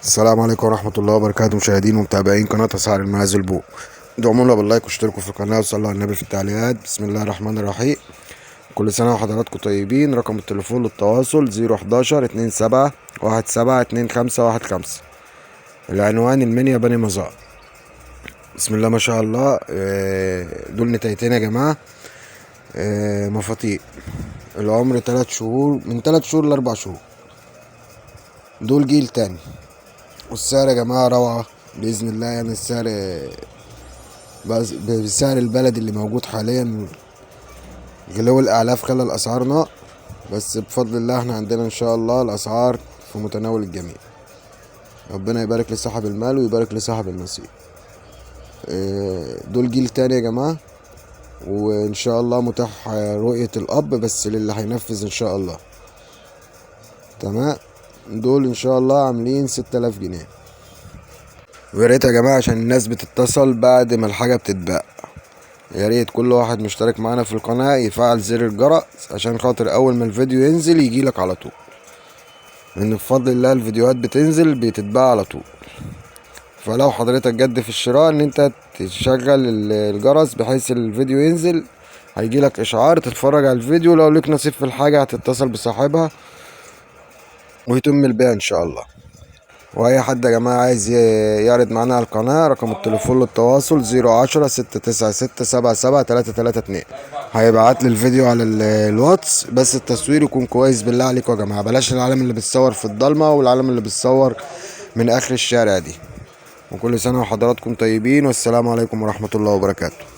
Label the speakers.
Speaker 1: السلام عليكم ورحمة الله وبركاته، مشاهدين ومتابعين قناة أسعار المنازل البو. ادعمونا باللايك واشتركوا في القناة وصلوا على النبي في التعليقات. بسم الله الرحمن الرحيم. كل سنة وحضراتكم طيبين. رقم التليفون للتواصل 011 27 17 2515. العنوان المنيا بني مزار. بسم الله ما شاء الله. دول نتايتين يا جماعة. مفاطيق العمر 3 شهور، من 3 شهور ل4 شهور. دول جيل تاني، والسعر يا جماعة روعة بإذن الله. يعني السعر بالسعر البلدي اللي موجود حاليا. غلو الأعلاف خلى الأسعار نار، بس بفضل الله احنا عندنا إن شاء الله الأسعار في متناول الجميع. ربنا يبارك لصاحب المال ويبارك لصاحب النصيب. دول جيل تاني يا جماعة، وإن شاء الله متاح رؤية الأب بس للي هينفذ إن شاء الله. تمام. دول إن شاء الله عاملين 6000 جنيه. ويا ريت يا جماعة عشان الناس بتتصل بعد ما الحاجة بتتباع، يا ريت كل واحد مشترك معانا في القناة يفعل زر الجرس عشان خاطر أول ما الفيديو ينزل يجيلك على طول، لأن بفضل الله الفيديوهات بتنزل بتتباع على طول. فلو حضرتك جد في الشراء إن أنت تشغل الجرس بحيث الفيديو ينزل هيجيلك إشعار تتفرج على الفيديو. لو ليك نصيب في الحاجة هتتصل بصاحبها ويتم البيع إن شاء الله. واي حد يا جماعة عايز يعرض معانا على القناة، رقم التليفون للتواصل 010 696 77 332. هيبعت لي الفيديو على الواتس، بس التصوير يكون كويس بالله عليكم يا جماعة. بلاش العالم اللي بتصور في الضلمة والعالم اللي بتصور من اخر الشارع دي. وكل سنة وحضراتكم طيبين، والسلام عليكم ورحمة الله وبركاته.